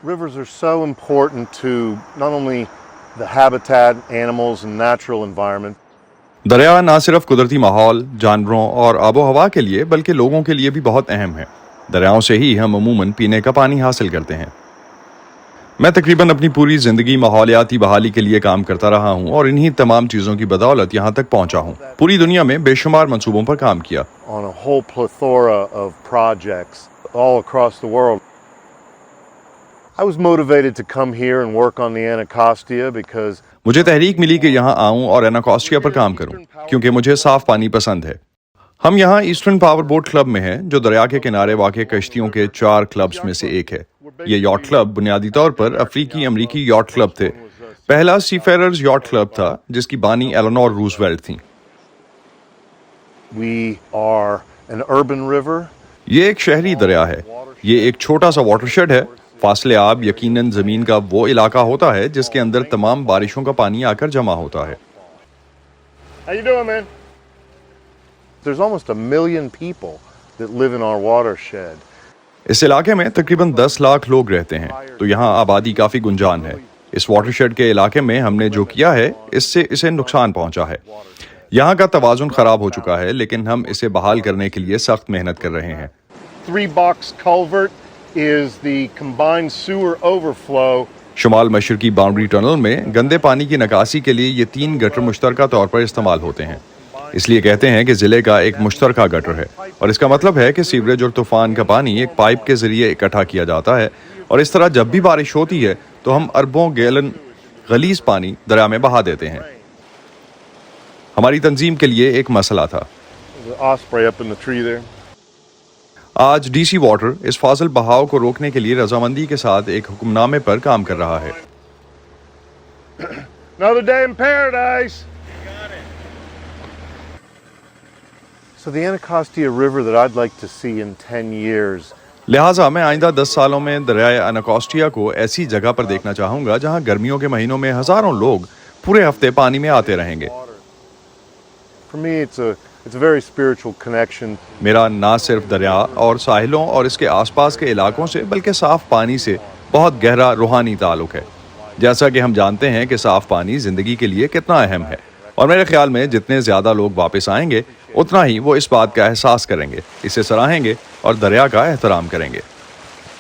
Rivers are so important to not only the habitat, animals and natural environment. دریا نہ صرف قدرتی ماحول، جانوروں اور آب و ہوا کے لیے بلکہ لوگوں کے لیے بھی بہت اہم ہے۔ دریاؤں سے ہی ہم عموماً پینے کا پانی حاصل کرتے ہیں۔ میں تقریباً اپنی پوری زندگی ماحولیاتی بحالی کے لیے کام کرتا رہا ہوں اور انہی تمام چیزوں کی بدولت یہاں تک پہنچا ہوں۔ پوری دنیا میں بے شمار منصوبوں پر کام کیا۔ On a whole plethora of projects all across the world. I was motivated to come here and work on the Anacostia because مجھے تحریک ملی کہ یہاں آؤں اور ایناکوسٹیا پر کام کروں کیونکہ مجھے صاف پانی پسند ہے۔ ہم یہاں ایسٹرن پاور بوٹ کلب میں ہیں جو دریا کے کنارے واقع کشتیوں کے 4 کلبز میں سے ایک ہے۔ یہ یاٹ کلب بنیادی طور پر افریقی امریکی یاٹ کلب تھے۔ پہلا سی فیررز یاٹ کلب تھا جس کی بانی ایلینور روزویلٹ تھیں۔ we are an urban river. یہ ایک شہری دریا ہے۔ یہ ایک چھوٹا سا واٹر شیڈ ہے۔ فاصل آب یقیناً زمین کا وہ علاقہ ہوتا ہے جس کے اندر تمام بارشوں کا پانی آ کر جمع ہوتا ہے۔ How you doing, man? There's almost 1 million people that live in our watershed. اس علاقے میں تقریباً 10 لاکھ لوگ رہتے ہیں، تو یہاں آبادی کافی گنجان ہے۔ اس واٹر شیڈ کے علاقے میں ہم نے جو کیا ہے اس سے اسے نقصان پہنچا ہے۔ یہاں کا توازن خراب ہو چکا ہے لیکن ہم اسے بحال کرنے کے لیے سخت محنت کر رہے ہیں۔ 3-box culvert is the combined sewer overflow. شمال مشرقی باؤنڈری ٹنل میں گندے پانی کی نکاسی کے لیے یہ 3 گٹر مشترکہ طور پر استعمال ہوتے ہیں۔ اس لیے کہتے ہیں کہ ضلع کا ایک مشترکہ گٹر ہے، اور اس کا مطلب ہے کہ سیوریج اور طوفان کا پانی ایک پائپ کے ذریعے اکٹھا کیا جاتا ہے، اور اس طرح جب بھی بارش ہوتی ہے تو ہم اربوں گیلن غلیظ پانی دریا میں بہا دیتے ہیں۔ ہماری تنظیم کے لیے ایک مسئلہ تھا۔ The osprey up in the tree there. آج ڈی سی واٹر اس فاضل بہاؤ کو روکنے کے لیے رضامندی کے ساتھ ایک حکم نامے پر کام کر رہا ہے۔ Another day in paradise. So the Anacostia River that I'd like to see in 10 years. لہٰذا میں آئندہ 10 سالوں میں دریائے اناکوسٹیا کو ایسی جگہ پر دیکھنا چاہوں گا جہاں گرمیوں کے مہینوں میں ہزاروں لوگ پورے ہفتے پانی میں آتے رہیں گے۔ For me, it's a very spiritual connection. میرا نہ صرف دریا اور ساحلوں اور اس کے آس پاس کے علاقوں سے بلکہ صاف پانی سے بہت گہرا روحانی تعلق ہے۔ جیسا کہ ہم جانتے ہیں کہ صاف پانی زندگی کے لیے کتنا اہم ہے، اور میرے خیال میں جتنے زیادہ لوگ واپس آئیں گے اتنا ہی وہ اس بات کا احساس کریں گے، اسے سراہیں گے اور دریا کا احترام کریں گے۔